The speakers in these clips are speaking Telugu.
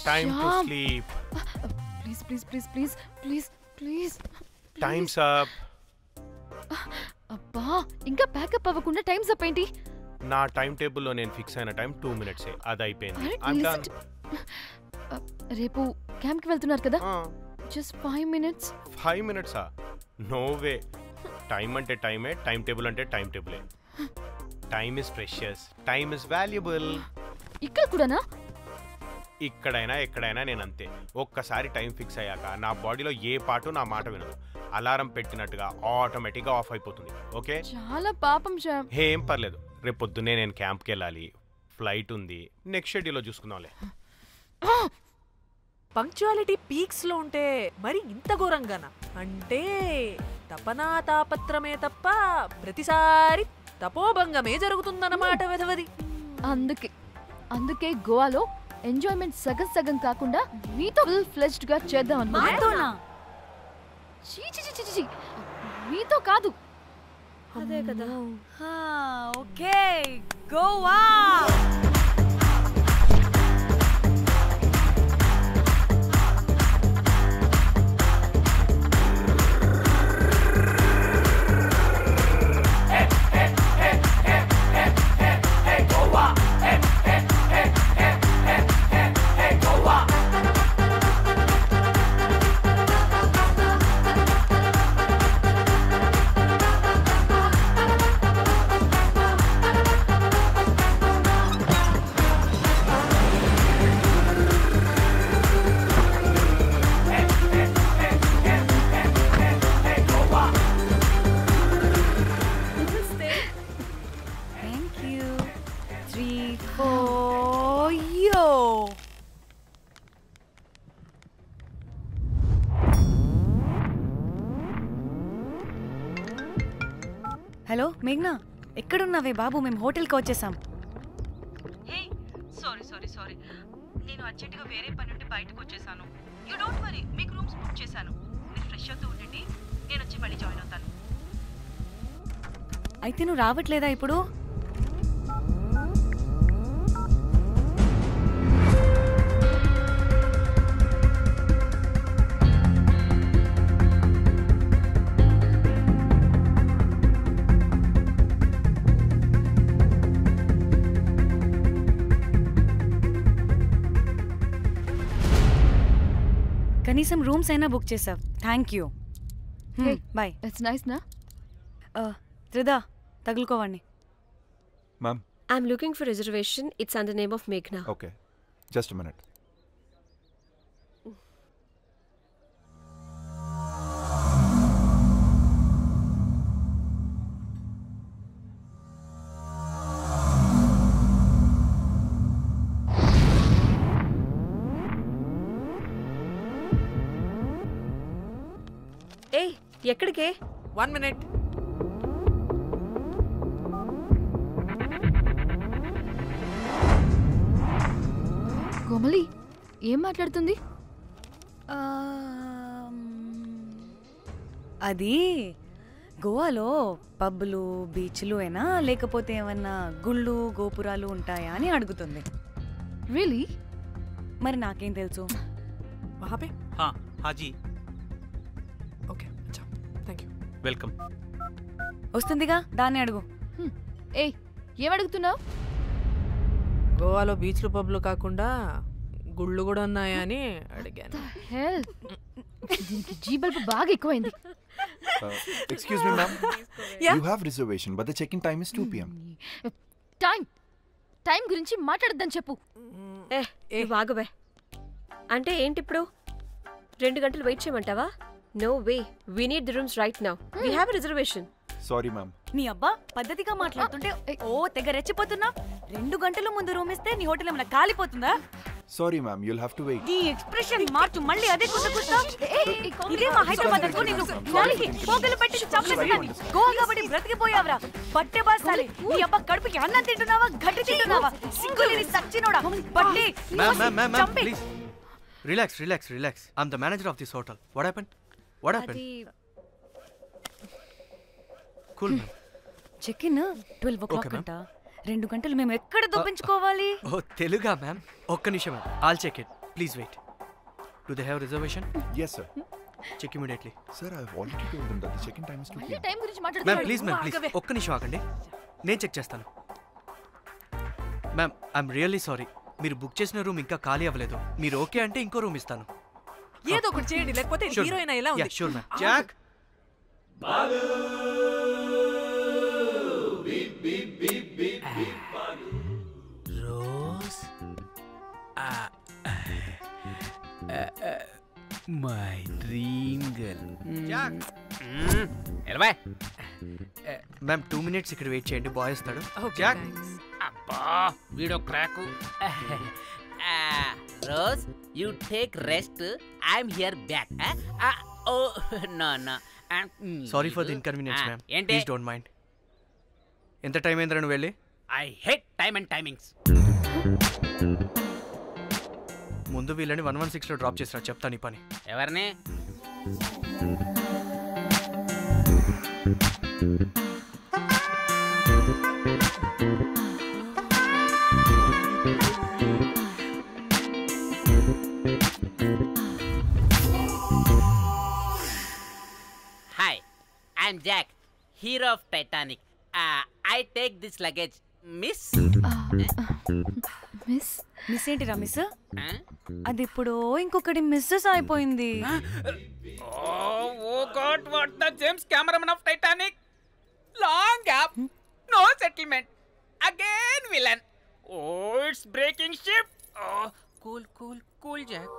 Time to sleep. Please. Time's up. అబ్బా ఇంకా ప్యాకప్ అవ్వకుండా టైమ్స్ అప్ ఏంటి? నా టైం టేబుల్లో నేను ఫిక్స్ అయిన టైం 2 minutes అది అయిపోయింది. రేపు క్యాంప్ కి వెళ్తున్నారు కదా? Just 5 minutes. 5 minutes? No way. Time అంటే టైమే, టైం టేబుల్ అంటే టైం టేబులే. Time is precious, time is valuable. ఇక్కడ కూడానా? ఇక్కడైనా ఎక్కడైనా నేను అంతే. ఒక్కసారి టైం ఫిక్స్ అయ్యాక నా బాడీలో ఏ పాటు నా మాట వినదు. అలారం పెట్టినట్టుగా ఆటోమేటిక్గా ఆఫ్ అయిపోతుంది. ఓకే, చాలా పాపం శ్యామ్. ఏం పర్లేదు, రేపు పొద్దున్నే నేను క్యాంప్కి వెళ్ళాలి, ఫ్లైట్ ఉంది, నెక్స్ట్ షెడ్యూల్లో చూసుకుందాంలే. పంక్చువాలిటీ పీక్స్ లో ఉంటే మరి ఇంత ఘోరంగానా? అంటే తపనా తాపత్రమే తప్ప ప్రతిసారి తపోభంగమే జరుగుతుందన్నమాట వెధవది. అందుకే గోవాలో ఎంజాయ్మెంట్ సగం కాకుండా మీతో ఫుల్ ఫ్లెజ్డ్ గా చేద్దాం అనుకున్నా. మీతో కాదు. అదే కదా. ఓకే, గోవా. హలో మేఘ్నా, ఎక్కడున్నావే బాబు? మేము హోటల్కి వచ్చేసాం. సారీ నేను అర్జెంటుగా వేరే పని నుండి బయటకు వచ్చేసాను. యూ డోంట్ వరీ, మీకు రూమ్స్ బుక్ చేశాను. మీరు ఫ్రెష్ అవుతూ ఉండండి, నేను వచ్చి మళ్ళీ జాయిన్ అవుతాను. అయితే నువ్వు రావట్లేదా ఇప్పుడు? కనీసం రూమ్స్ అయినా బుక్ చేసావు. Thank you. Bye. It's nice నా. త్రిదా, తగులుకోవండి. Ma'am. I'm looking for reservation. It's under name of Meghna. Okay. Just a minute. Hey, ఎక్కడికే? 1 minute. కోమలి ఏం మాట్లాడుతుంది? అది గోవాలో పబ్బులు బీచ్లు అయినా లేకపోతే ఏమన్నా గుళ్ళు గోపురాలు ఉంటాయా అని అడుగుతుంది. రియలీ? మరి నాకేం తెలుసు? वहाँ पे? हाँ जी. ఓకే, అచ్చా, థ్యాంక్ యూ. వెల్కమ్. వస్తుందిగా, దాన్ని అడుగు. ఏయ్, ఏం అడుగుతున్నావు? గోవాలో బీచ్లు పబ్లు కాకుండా గుళ్ళు కూడా ఉన్నాయా అని అడిగాను. దీనికి జీబల్బు బాగా ఎక్కువైంది. Excuse me, ma'am. Yeah? You have reservation, but the check-in time is 2 p.m. Time గురించి మాట్లాడద్దని చెప్పు. బాగుబే. అంటే ఏంటి ఇప్పుడు? 2 గంటలు వెయిట్ చేయమంటావా? No way. We need the rooms right now. We have a reservation. Sorry, ma'am. నీ అబ్బా పద్ధతిగా మాట్లాడుతుంటే తెగ రెచ్చిపోతున్నా. 2 గంటల ముందు రూమ్ ఇస్తే నీ హోటల్ ఏమైనా కాలిపోతుందా? Sorry, ma'am. You'll have to wait. నీ ఎక్స్ప్రెషన్ మార్చు, మళ్ళీ అదే కుసకుస్తా. ఇదే మా హైదరాబాద్ అనుకో. నేను నాలికి పోగలు పెట్టి చంపేస్తాను. గోవా కాబట్టి బ్రతికిపోయావరా పట్టే బాసాలి. నీ అబ్బా కడుపుకి అన్నం తింటున్నావా, గడ్డి తింటున్నావా? సింగులేని సచ్చినోడా పట్టే. Ma'am, please. Relax. I'm the manager of this hotel. What happened? Cool. Check-in 12 o'clock అంట. 2 గంటలు మేము ఎక్కడ దొప్పించుకోవాలి? ఓ తెలుగా మ్యామ్? ఒక్క నిమిషం, I'll check it. Please wait. Do they have reservation? Yes, sir. Check immediately. Sir, I've already told them that the check-in time is 2 మళ్ళీ p.m. టైం గురించి మ్యామ్ మాట్లాడుతున్నాడు. ప్లీజ్ మ్యామ్ ప్లీజ్ ఒక్క నిమిషం ఆగండి, నేను చెక్ చేస్తాను. మ్యామ్ ఐఎమ్ రియల్లీ సారీ, మీరు బుక్ చేసిన రూమ్ ఇంకా ఖాళీ అవ్వలేదు. మీరు ఓకే అంటే ఇంకో రూమ్ ఇస్తాను. ఏదో ఒకటి చేయండి, లేకపోతే హీరోయిన్ ఎలా ఉంది? Sure ma'am. Jack Rose my dream girl. Jack ఎలవా మ్యామ్ 2 minutes ఇక్కడ వెయిట్ చేయండి, బాయ్ వస్తాడు. Okay, Jack thanks. అబ్బా వీడో క్రాకు. Rose you take rest, I'm here back. Oh no no sorry for the inconvenience ma'am, ఏంటి? Please don't mind. ఎంత టైం అయిందిరా నువ్వు వెళ్ళి? I hate time and timings. ముందు వీళ్ళని 116లో డ్రాప్ చేసినా, చెప్తాను ఈ పని. ఎవరిని? Hi, I'm Jack, hero of Titanic. I take this luggage miss. Miss miss ఏంటిరా మిస్? అది ఇప్పుడు ఇంకొకటి మిస్సెస్ అయిపోయింది. Oh God, what the James cameraman of Titanic. Long gap, no settlement, again villain. Oh it's breaking ship. Cool cool cool Jack.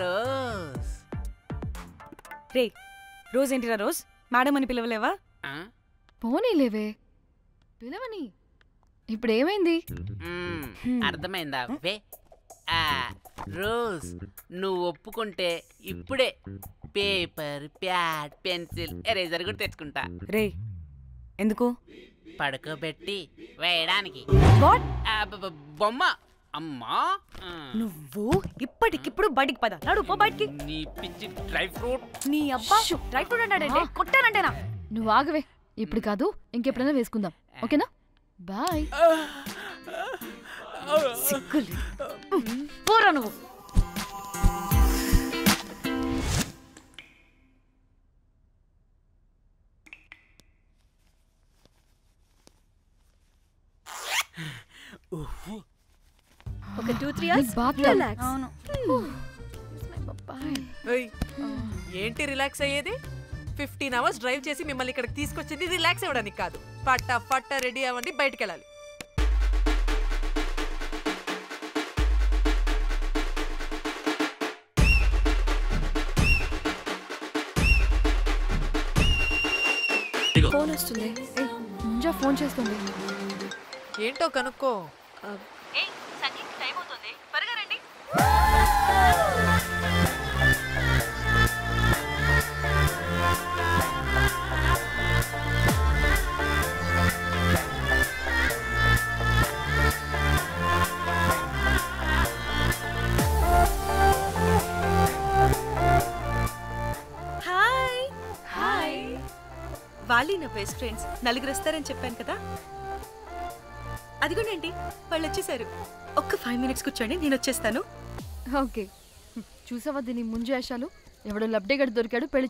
Rose రే రోజ్ ఏంటిరా రోజ్? మేడం అని పిలవలేవా? పోనీలేవే పిలవని. ఇప్పుడు ఏమైంది? అర్థమైందా? వే రోజ్, నువ్వు ఒప్పుకుంటే ఇప్పుడే పేపర్, ప్యాడ్, పెన్సిల్, ఎరేజర్ కూడా తెచ్చుకుంటా. రే ఎందుకు? పడుకోబెట్టి వేయడానికి. వాట్? బొమ్మ. అమ్మా, నువ్వు ఇప్పటికిప్పుడు బయటికి పద. నడు పో బయటికి. నీ పిచ్చి డ్రై ఫ్రూట్. నీ అబ్బా డ్రై ఫ్రూట్ అన్నాడంటే కొట్టానంటేనా? నువ్వు ఆగవే, ఇప్పుడు కాదు ఇంకెప్పుడైనా వేసుకుందాం, ఓకేనా? బాయ్. సిగ్గులు పోరా నువ్వు. ఒక 2-3 hours బాత్ రిలాక్స్. అవును. ఏయ్, ఏంటి రిలాక్స్ అయ్యేది? 15 hours డ్రైవ్ చేసి మిమ్మల్ని ఇక్కడికి తీసుకొచ్చింది రిలాక్స్ అవ్వడానికి కాదు. ఫట్టా రెడీ అవ్వండి, బయటికి వెళ్ళాలి. ఫోన్ వస్తుంది. ముంజా ఫోన్ చేస్తుంది. ఏంటో కనుక్కో. ఏయ్ సంగీత్ టైం అవుతుంది, త్వరగా రండి. Hi hi. వాళ్ళు నా బెస్ట్ ఫ్రెండ్స్. నలుగురు వస్తారని చెప్పాను కదా, అదిగోనండి వాళ్ళు వచ్చేసారు. ఒక్క 5 minutes కూర్చోండి, నేను వచ్చేస్తాను. ఓకే, చూసావా దీని ముంజేషాలు? ఎవడో లబ్డేగడ్ దొరికాడు, పెళ్లి